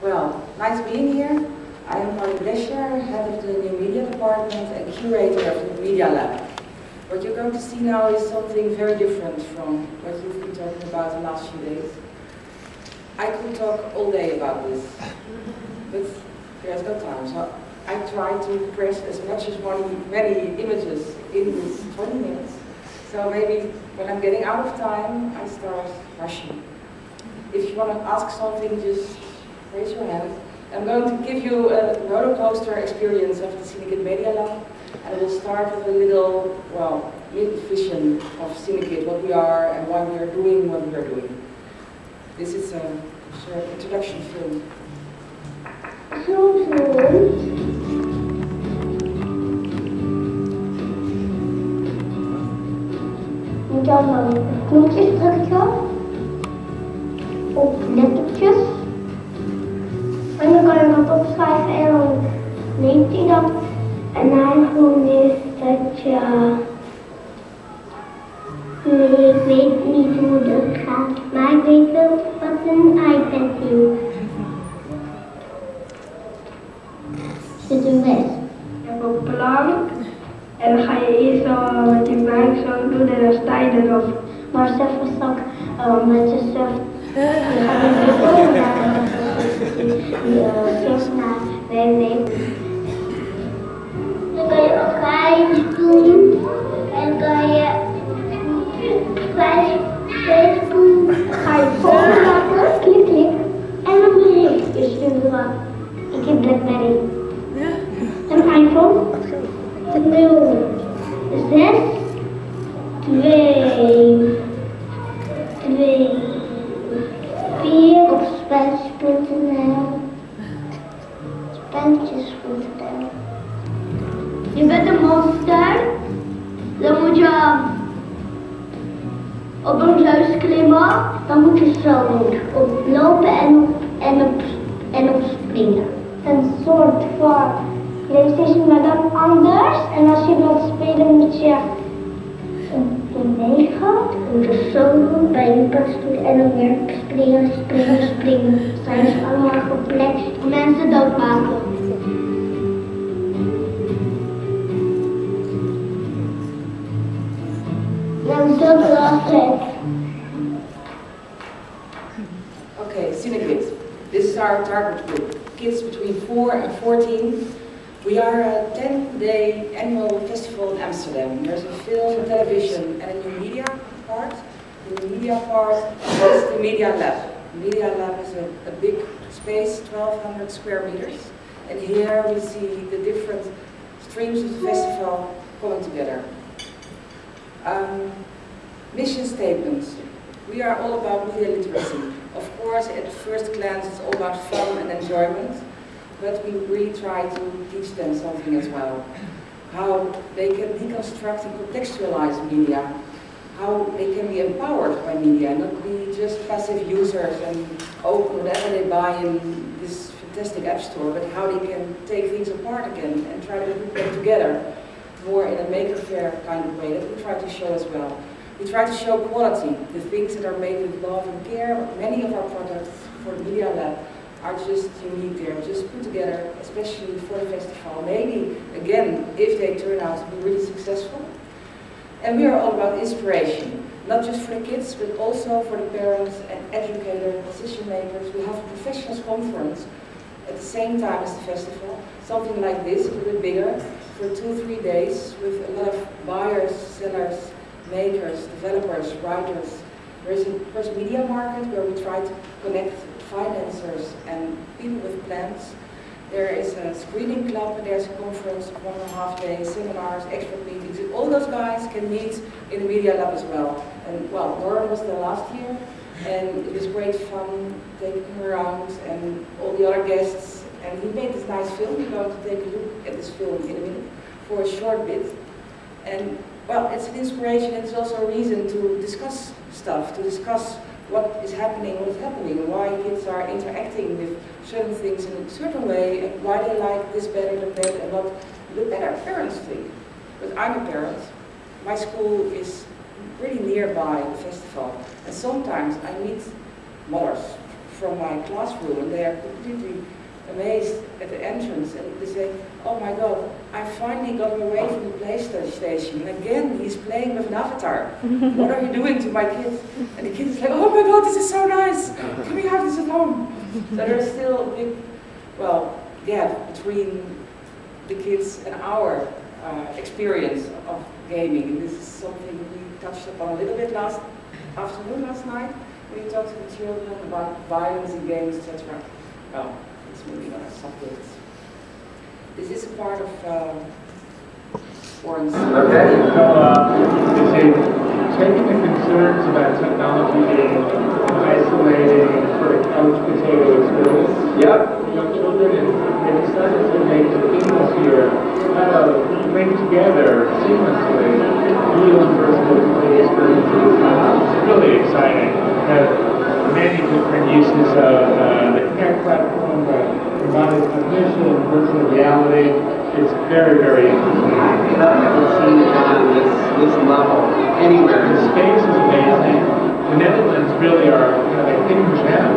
Well, nice being here. I am Paulien Dresscher, head of the new media department and curator of the Medialab. What you're going to see now is something very different from what you've been talking about the last few days. I could talk all day about this, but there's no time, so I try to press as much as many images in this 20 minutes. So maybe when I'm getting out of time, I start rushing. If you want to ask something, just raise your hand. I'm going to give you a roller coaster experience of the Cinekid Medialab, and I will start with a little, well, vision of Cinekid, what we are and why we are doing what we are doing. This is a sort of introduction film. Dan knoopjes drukken op lettertjes. En dan kan je dat opschrijven en dan neemt hij dat. En eigenlijk is dat je... Nee, ik weet niet hoe dat gaat, maar ik weet wel wat een iPad doet. Zit een mes. Je hebt een plank en dan ga je eerst zo met je buik zo doen en dan sta je erop. Maar zelf was ook met jezelf. Je gaat niet door naar www. Dan kan je ook klein doen en kan je klein doen. Ga je volgen maken, klik klik en dan berichtjes sturen. Ik heb BlackBerry. Een iPhone 0, 6, 2, 4 op spelletjes.nl. Spelletjes.nl. Je bent een monster, dan moet je op een huis klimmen, dan moet je zo doen. Op lopen en op springen. Een soort van PlayStation, maar dan anders. En als je wilt spelen moet je bewegen. Je moet het zo doen, bij je padstoel en dan weer springen, springen, springen. Zijn ze allemaal gepland om mensen doodmaken. Dan dat was het. Okay, Cinekid. This is our target group. Kids between 4 and 14. We are a 10-day annual festival in Amsterdam. There's a film, television, and a new media part. The new media part is the Medialab. The Medialab is a big space, 1,200 square meters. And here we see the different streams of the festival coming together. Mission statements. We are all about media literacy. Of course, at first glance, it's all about fun and enjoyment. But we really try to teach them something as well. How they can deconstruct and contextualize media. How they can be empowered by media, not be just passive users and open whatever they buy in this fantastic app store, but how they can take things apart again and try to put them together more in a maker faire kind of way that we try to show as well. We try to show quality, the things that are made with love and care. Many of our products for the Medialab are just unique, they're just put together, especially for the festival. Maybe, again, if they turn out to be really successful. And we are all about inspiration, not just for the kids, but also for the parents and educators, decision makers. We have a professionals conference at the same time as the festival, something like this, a little bit bigger, for 2-3 days, with a lot of buyers, sellers, makers, developers, writers. There is a first media market where we try to connect financiers and people with plans. There is a screening club and there's a conference of 1.5 days, seminars, expert meetings. All those guys can meet in the Medialab as well. And well, Lauren was there last year and it was great fun taking her around and all the other guests. And he made this nice film. We're going to take a look at this film in a minute for a short bit. And well, it's an inspiration and it's also a reason to discuss stuff, to discuss what is happening, why kids are interacting with certain things in a certain way, and why they like this better than that, and what the better parents think. But I'm a parent. My school is really nearby the festival, and sometimes I meet mothers, from my classroom, and they are completely amazed at the entrance, and they say, oh my God, I finally got him away from the PlayStation, and again he's playing with an avatar. What are you doing to my kids? And the kid is like, oh my God, this is so nice, can we have this at home? So there's still a big, well, gap between the kids and our experience of gaming, and this is something we touched upon a little bit last night, when we talked to the children about violence in games, etc. Well, it's moving on a subject. This is a part of Warren's. Okay, so taking the concerns about technology being isolating sort of couch potato experience. Yep. For young children, and they decided to make the things here how to link together seamlessly real and virtual play experiences. It's really exciting. Have many different uses of the Connect platform, embodied cognition, virtual reality. It's very, very interesting. I haven't seen it on this level anywhere. The space is amazing. The Netherlands really are kind of a hidden gem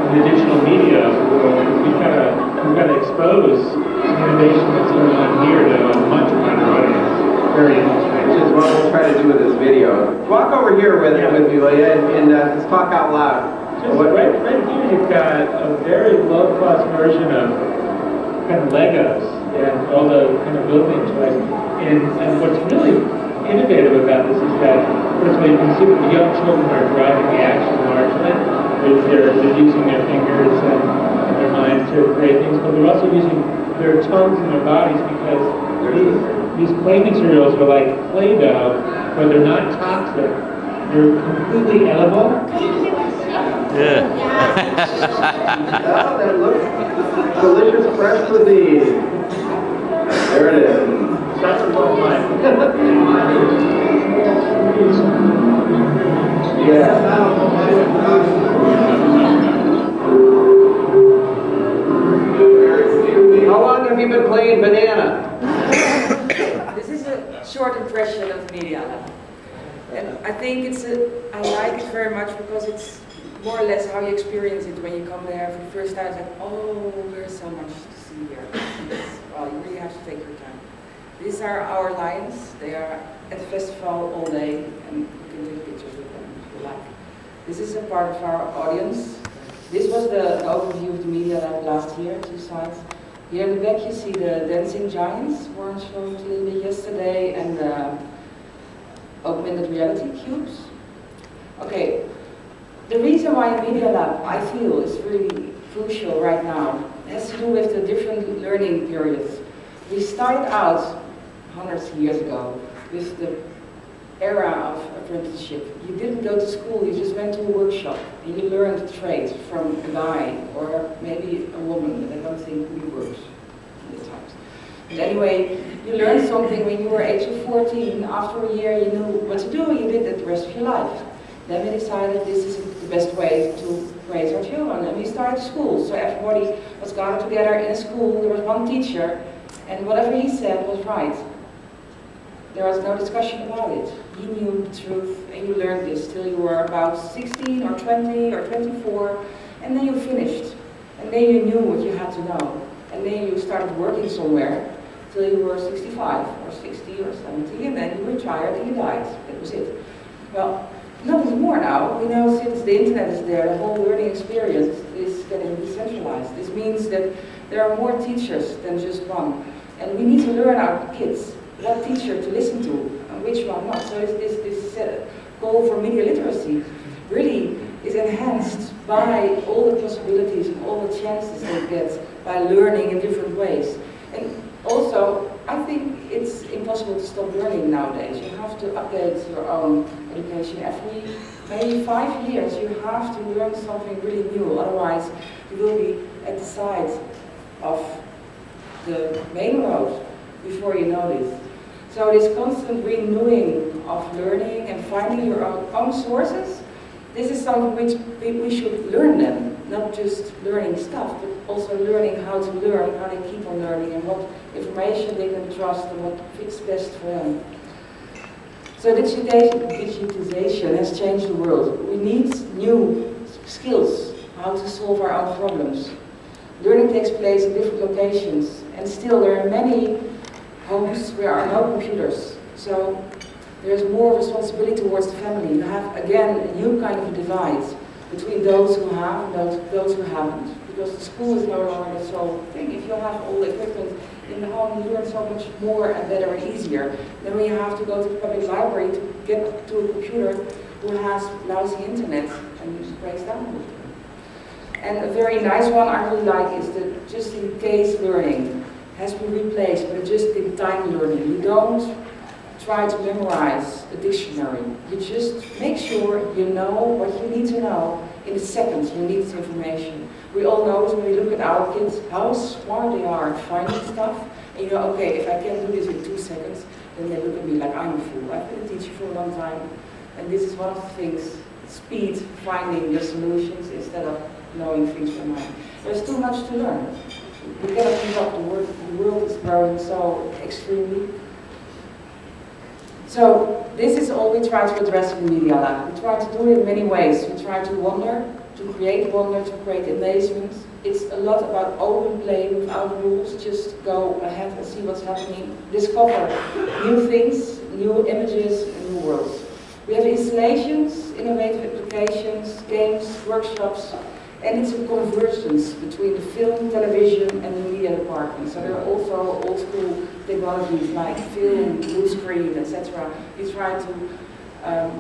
in the digital media world. We've got to expose innovation that's going on here to a much wider audience. Very interesting. Which is what we'll try to do with this video. Walk over here with me, Leah, and let's talk out loud. Just right here, you've got a very low-cost version of kind of Legos and all the kind of building toys. And what's really innovative about this is that, first of all, you can see that the young children are driving the action largely. They're using their fingers and their minds to create things, but they're also using their tongues and their bodies, because these play materials are like Play-Doh, but they're not toxic. They're completely edible. Yeah. Oh, that looks delicious, fresh cuisine. There it is. That's what mine. Yeah. How long have you been playing banana? This is a short impression of Medialab. And I think I like it very much because it's more or less how you experience it when you come there for the first time. It's like, oh, there's so much to see here. Well, you really have to take your time. These are our lions. They are at the festival all day, and you can take pictures with them if you like. This is a part of our audience. This was the overview of the Medialab last year, 2 sides. Here in the back you see the dancing giants, Warren showed a little bit yesterday, and the augmented reality cubes. Okay, the reason why Medialab, I feel, is really crucial right now has to do with the different learning periods. We started out hundreds of years ago with the era of apprenticeship. You didn't go to school, you just went to a workshop and you learned a trade from a guy or maybe a woman, but I don't think we works in these times. And anyway, you learned something when you were age of 14. After a year you knew what to do, you did that the rest of your life. Then we decided this is the best way to raise our children, and we started school. So everybody was gathered together in a school, there was one teacher, and whatever he said was right. There was no discussion about it. He knew the truth, and you learned this till you were about 16 or 20 or 24, and then you finished. And then you knew what you had to know. And then you started working somewhere till you were 65 or 60 or 70, and then you retired and you died. That was it. Well, not anymore now. We know since the internet is there, the whole learning experience is getting decentralized. This means that there are more teachers than just one. And we need to learn our kids what teacher to listen to and which one not. So this goal for media literacy really is enhanced by all the possibilities and all the chances they get by learning in different ways. And also, I think it's impossible to stop learning nowadays. You have to update your own education every maybe 5 years. You have to learn something really new, otherwise you will be at the side of the main road before you know this. So this constant renewing of learning and finding your own sources, this is something which we should learn them. Not just learning stuff, but also learning how to learn, how they keep on learning, and what information they can trust and what fits best for them. So digitization has changed the world. We need new skills, how to solve our own problems. Learning takes place in different locations, and still there are many homes where there are no computers. So there's more responsibility towards the family. You have, again, a new kind of a divide between those who have and those who haven't. Because the school is no longer the sole thing. If you have all the equipment in the home, you learn so much more and better and easier than when you have to go to the public library to get to a computer who has lousy internet and just breaks down. And a very nice one I really like is the just-in-case learning. Has been replaced by just-in-time learning. You don't try to memorize a dictionary. You just make sure you know what you need to know in the second you need this information. We all know when we look at our kids how smart they are at finding stuff. And you know, okay, if I can do this in 2 seconds, then they look at me like I'm a fool. I've been a teacher for a long time, and this is one of the things, speed, finding your solutions instead of knowing things from mind. There's too much to learn. We cannot keep up. The world is growing so extremely. So this is all we try to address in the Medialab. We try to do it in many ways. We try to wonder, to create amazement. It's a lot about open play without rules. Just go ahead and see what's happening. Discover new things, new images, and new worlds. We have installations, innovative applications, games, workshops, and it's a convergence between the film, television, and the media department. So there are also old school technologies like film, blue screen, etc. We try to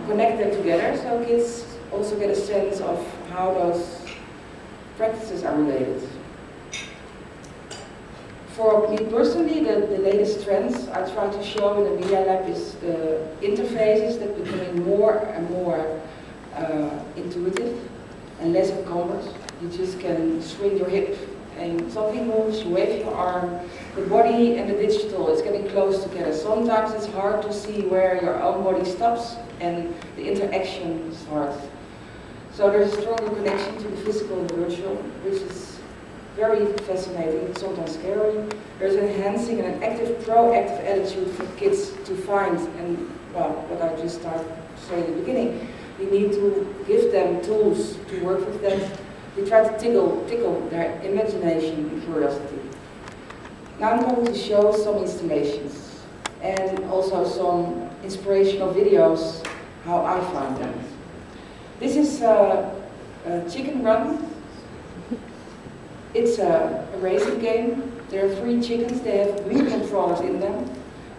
connect them together so kids also get a sense of how those practices are related. For me personally, the latest trends I try to show in the Medialab is the interfaces that becoming more and more intuitive and less encumbered. You just can swing your hip and something moves, you wave your arm. The body and the digital is getting close together. Sometimes it's hard to see where your own body stops and the interaction starts. So there's a stronger connection to the physical and the virtual, which is very fascinating, sometimes scary. There's an enhancing and an active, proactive attitude for kids to find, and well, what I just started saying at the beginning. We need to give them tools to work with them. We try to tickle their imagination and curiosity. Now I'm going to show some installations and also some inspirational videos, how I found them. This is a chicken run. It's a racing game. There are 3 chickens, they have wheel controllers in them.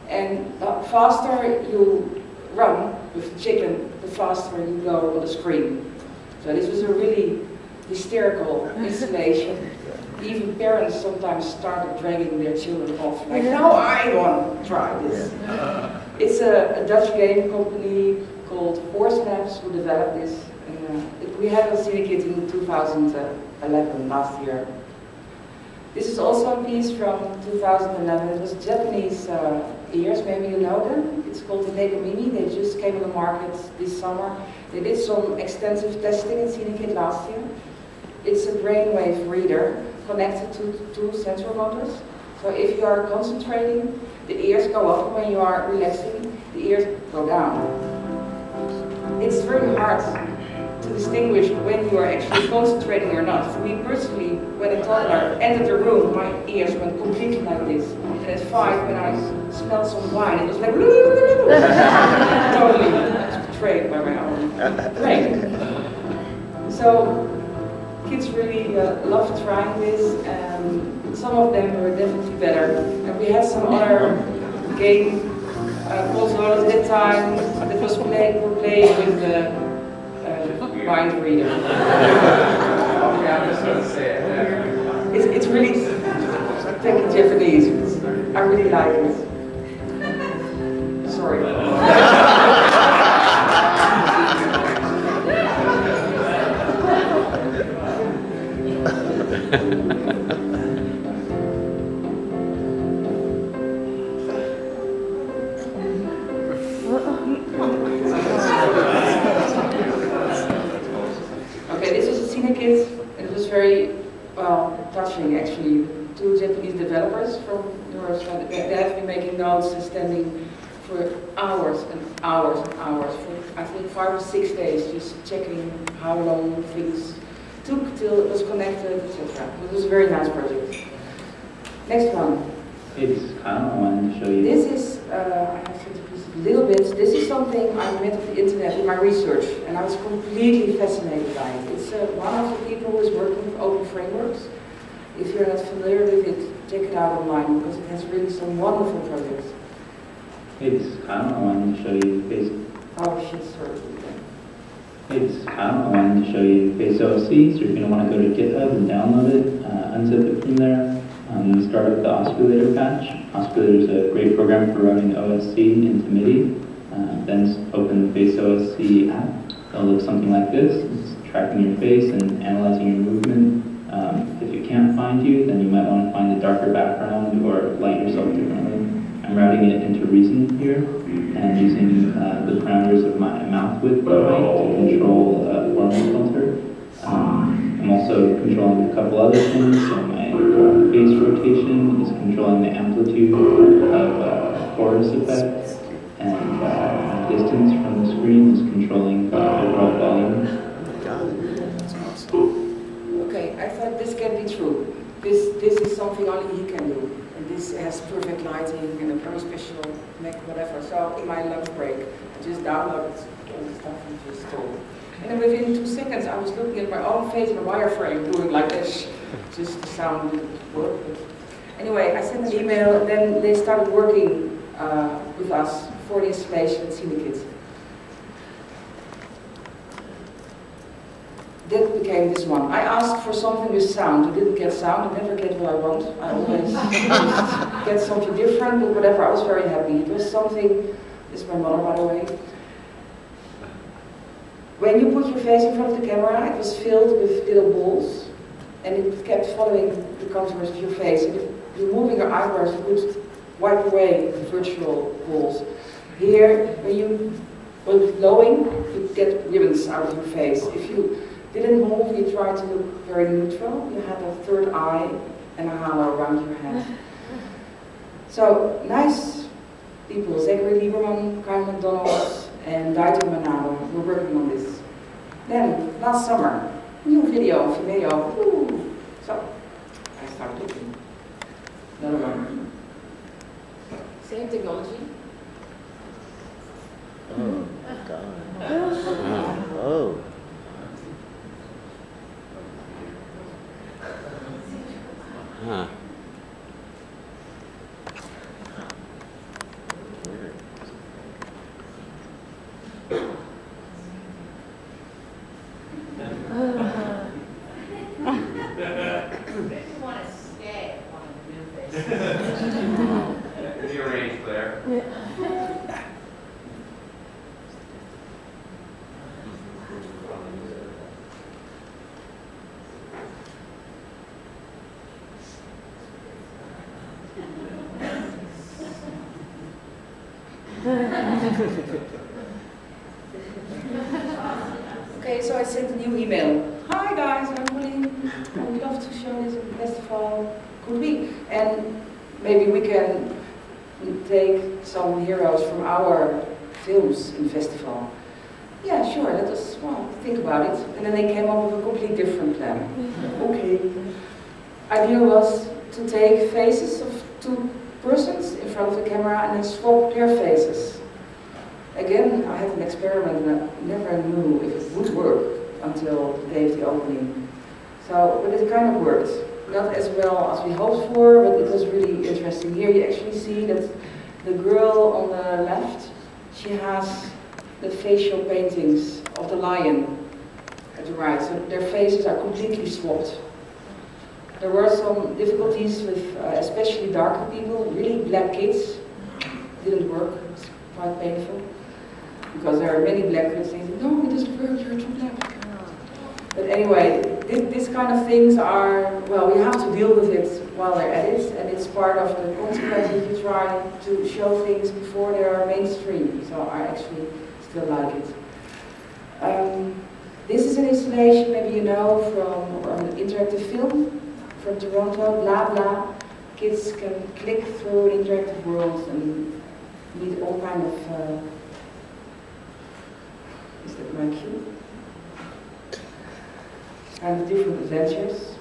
And the faster you run with the chicken, the faster you go on the screen. So this was a really hysterical installation. Even parents sometimes started dragging their children off, like, now I want to try this. It's a Dutch game company called Horse Labs who developed this. We had a Cinekid in 2011, last year. This is also a piece from 2011. It was Japanese ears, maybe you know them. It's called the Negomimi. They just came on the market this summer. They did some extensive testing in Cinekid last year. It's a brainwave reader connected to 2 sensor motors. So if you are concentrating, the ears go up. When you are relaxing, the ears go down. It's very hard to distinguish when you are actually concentrating or not. For me personally, when a toddler entered the room, my ears went completely like this. And at 5, when I smelled some wine, it was like totally betrayed by my own brain. So kids really loved trying this. Some of them were definitely better. And we had some other game consoles at that time that was playing with the mind reader. It's really technically Japanese. I really like it. Sorry. It was very touching, actually. 2 Japanese developers from Europe. They have been making notes and standing for hours and hours and hours, for I think 5 or 6 days, just checking how long things took till until it was connected, etc. It was a very nice project. Next one. It's kind of wanted to show you. This is, I have to piece a little bit. This is something I met on the internet in my research, and I was completely fascinated by it. It's one of the people who is working with open frameworks. If you're not familiar with it, check it out online because it has really some wonderful projects. It's kind of wanted to show you face. Oh shit, sorry. It's kind of wanted to show you Face OSC, so you're going to want to go to GitHub and download it, unzip it from there. Start up the osculator patch. Osculator is a great program for running OSC into MIDI. Then open the Face OSC app. It'll look something like this. It's tracking your face and analyzing your movement. If it can't find you, then you might want to find a darker background or light yourself differently. I'm routing it into Reason here and using the parameters of my mouth width and height to control a formal filter. I'm also controlling a couple other things, so my face rotation is controlling the amplitude of chorus effects, and my distance from the screen is controlling the overall volume. Okay, I thought this can be true. This is something only he can do. And this has perfect lighting and a very special Mac, whatever. So in my lunch break, I just downloaded all the stuff and just installed. And then within 2 seconds, I was looking at my own face in a wireframe doing like this. Just the sound didn't work. But anyway, I sent an email, and then they started working with us for the installation at Cinekid. That became this one. I asked for something with sound. I didn't get sound. I never get what I want. I always get something different, but whatever. I was very happy. It was something. This is my mother, by the way. When you put your face in front of the camera, it was filled with little balls, and it kept following the contours of your face. And if you're moving your eyebrows, it would wipe away the virtual balls. Here, when you were blowing, you get ribbons out of your face. If you didn't move, you tried to look very neutral. You had a third eye and a halo around your head. So, nice people, Zachary Lieberman, Kyle McDonald, and Dieter Manado were working on this. Then, last summer, new video, Vimeo, woo. So, I started looking. Another one. Same technology. Oh, God. Oh. Huh. Okay, so I sent a new email. Hi guys, I would love to show this at the festival. Could we? And maybe we can take some heroes from our films in the festival. Yeah, sure, let us think about it. And then they came up with a completely different plan. Okay. Idea was to take faces of 2 persons in front of the camera and then swap their faces. Again, I had an experiment and I never knew if it would work until the day of the opening. So, but it kind of worked. Not as well as we hoped for, but it was really interesting. Here you actually see that the girl on the left, she has the facial paintings of the lion at the right. So their faces are completely swapped. There were some difficulties with especially darker people, really black kids. Didn't work, it was quite painful. Because there are many black kids saying, no, it doesn't work, you're too black. But anyway, this kind of things are, well, we have to deal with it while they're at it, and it's part of the consequences you try to show things before they are mainstream. So I actually still like it. This is an installation, maybe you know, from an interactive film from Toronto, Blah Blah. Kids can click through an interactive world and meet all kind of, is that my cue? kind of different adventures.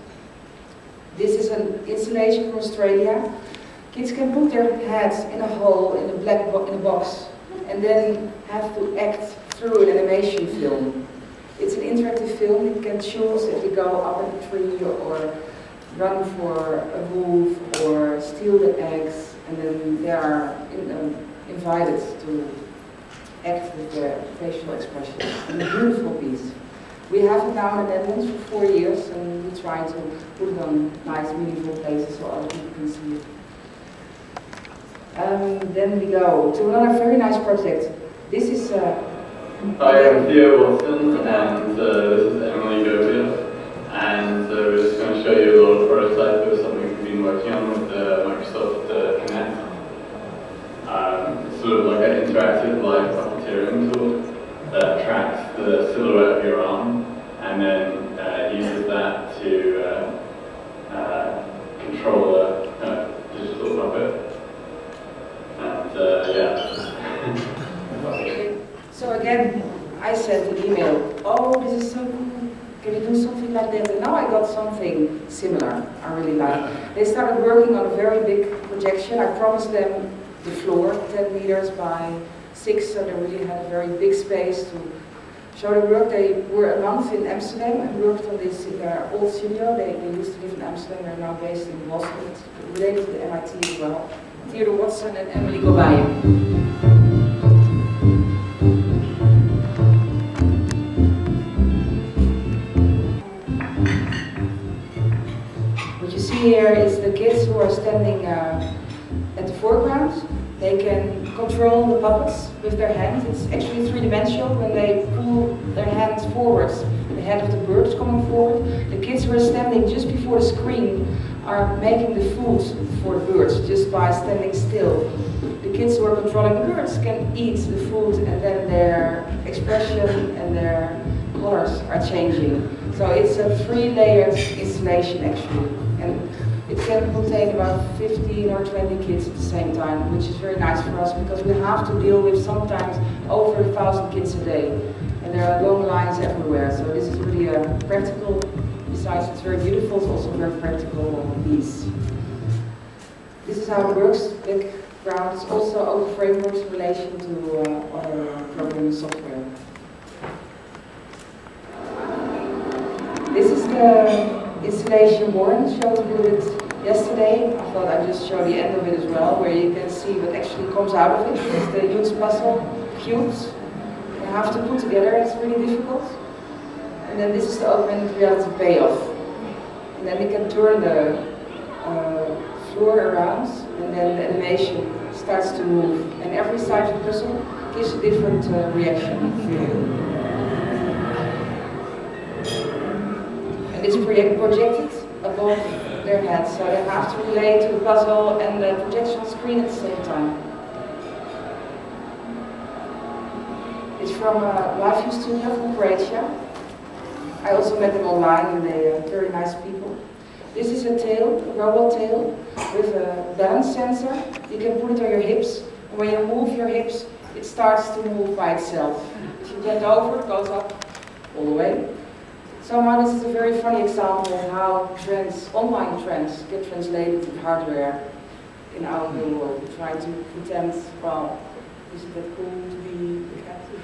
This is an installation from Australia. Kids can put their heads in a hole in a box and then have to act through an animation film. It's an interactive film. You can choose if you go up a tree or run for a wolf or steal the eggs, and then they are invited to act with their facial expressions. And a beautiful piece. We have it now in the Netherlands for 4 years, and we try to put it on nice, meaningful places so other people can see it. Then we go to another very nice project. This is Hi, I'm Theo Watson, and this is Emily Govia, and we're just going to show you a little prototype of something we've been working on with Microsoft Connect. It's sort of like an interactive live puppeteering tool that tracks the silhouette of your arm and then uses that to control a digital puppet. And yeah. So again, I sent an email, oh, this is so cool, can you do something like that? And now I got something similar, I really like. They started working on a very big projection. I promised them the floor, 10 meters by 6, so they really had a very big space to show their work. They were a month in Amsterdam and worked on this in their old studio. They used to live in Amsterdam, they're now based in Boston. It's related to the MIT as well. Theodore Watson and Emily Govia. Here is the kids who are standing at the foreground. They can control the puppets with their hands. It's actually three-dimensional. When they pull their hands forwards, the head of the bird is coming forward. The kids who are standing just before the screen are making the food for the birds just by standing still. The kids who are controlling the birds can eat the food, and then their expression and their colors are changing. So it's a 3-layered installation actually. And it can contain about 15 or 20 kids at the same time, which is very nice for us because we have to deal with sometimes over 1,000 kids a day. And there are long lines everywhere, so this is really a practical, besides it's very beautiful, it's also a very practical piece. This is how it works, background. It's also open frameworks in relation to other programming software. This is the installation Warren showed me it yesterday. I thought I'd just show the end of it as well, where you can see what actually comes out of it. It's the huge puzzle cubes you have to put together. It's really difficult. And then this is the augmented reality payoff. And then you can turn the floor around, and then the animation starts to move. And every side of the puzzle gives a different reaction. And it's projected above their heads, so they have to relate to the puzzle and the projection screen at the same time. It's from a live view studio from Croatia. I also met them online, and they are very nice people. This is a tail, a robot tail, with a balance sensor. You can put it on your hips, and when you move your hips, it starts to move by itself. If you bend over, it goes up all the way. Somehow this is a very funny example of how online trends get translated in hardware in our real world. We try to pretend, well, isn't that cool to be effective?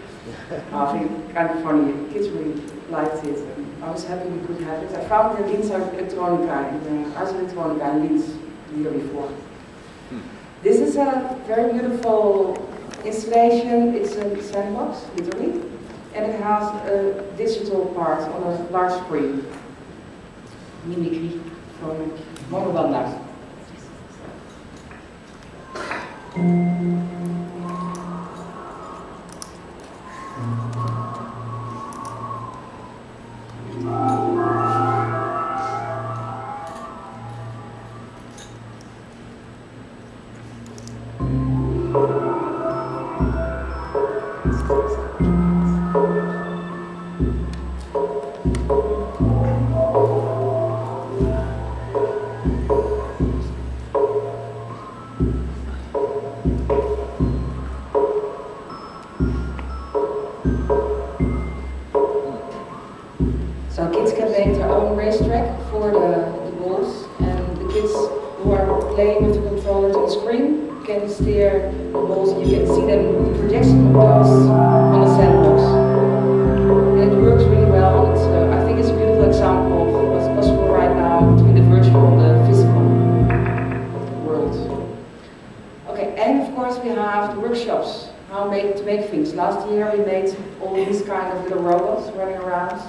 I think it's kind of funny. Kids really liked it, and I was happy we could have it. I found it in Linz Electronica, in Ars Electronica in Linz the year before. This is a very beautiful installation. It's a sandbox, literally. And it has a digital part on a large screen. Mimicry from Monobanda. soundtrack for the balls, and the kids who are playing with the controllers on the screen can steer the balls, and you can see them, the projection of those on the sandbox. And it works really well. It's, I think it's a beautiful example of what's possible right now between the virtual and the physical world. Okay, and of course we have the workshops, how to make things. Last year we made all these kind of little robots running around.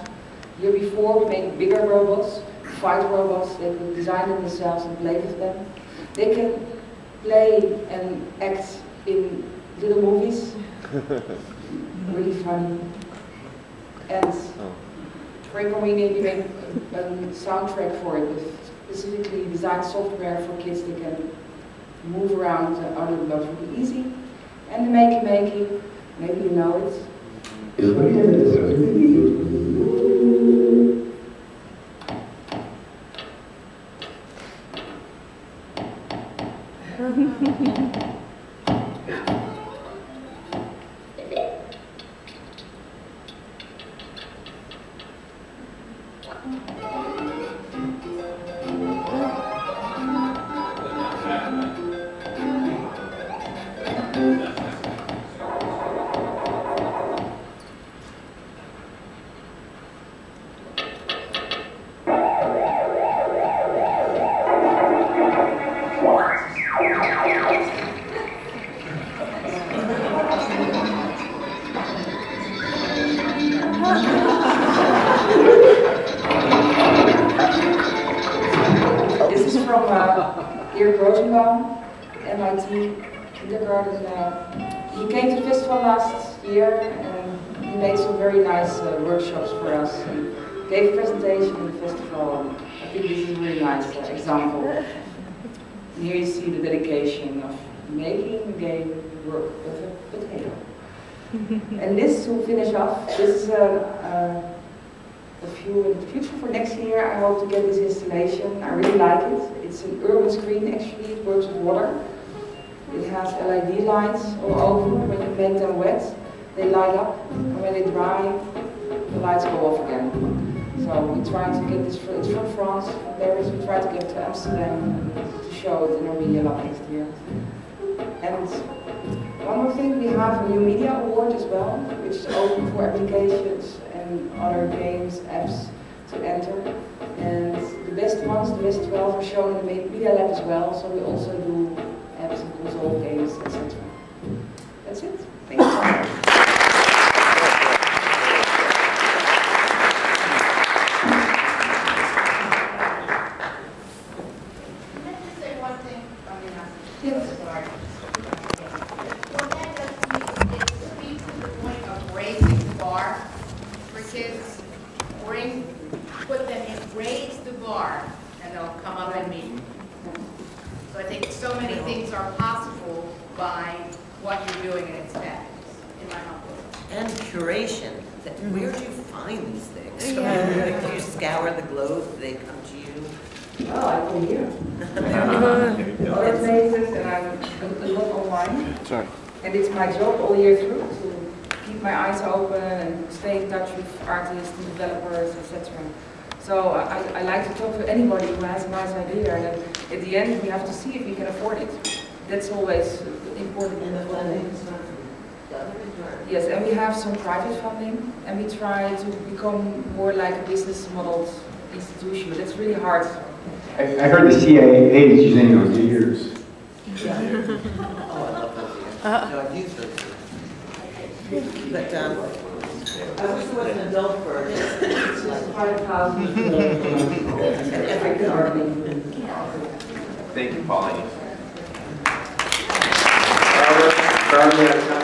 The year before we made bigger robots, fight robots. They can design them themselves and play with them. They can play and act in little movies. Really funny. And very convenient, we made a soundtrack for it with specifically designed software for kids that can move around out of the box really easy. And the makey, maybe you know it. MIT kindergarten. He came to the festival last year and he made some very nice workshops for us and gave a presentation in the festival. I think this is a really nice example. And here you see the dedication of making a game work with a potato. And this, to finish off, this is a few in the future for next year. I hope to get this installation. I really like it. It's an urban screen actually, it works with water. It has LED lights all over. When you make them wet, they light up, and when they dry, the lights go off again. So we try to get this, it's from France, from Paris, we try to get it to Amsterdam to show it in our Medialab next year. And one more thing, we have a new media award as well, which is open for applications and other games, apps to enter. And the best ones, the best 12 are shown in the Medialab as well, so we also do apps and console games, etc. That's it. Thank you so much. Put them in, raise the bar, and they'll come up and meet. So I think so many things are possible by what you're doing, and it's fabulous, in my humble opinion. And curation. Where do you find these things? Do you scour the globe? Do they come to you? Oh, I come here. Other places, and I'm a lot online. Sorry. And it's my job all year through to keep my eyes open and stay in touch with artists and developers, etc. So I like to talk to anybody who has a nice idea, and at the end we have to see if we can afford it. That's always important in the whole. Yes, and we have some private funding, and we try to become more like a business modeled institution, but it's really hard. I heard the CIA is using those ears. Yeah. Oh, I love those ears. No, I've used those. But I wish there was an adult version. It's just 5,000 every gardening. Thank you, Paulien. Probably out of time.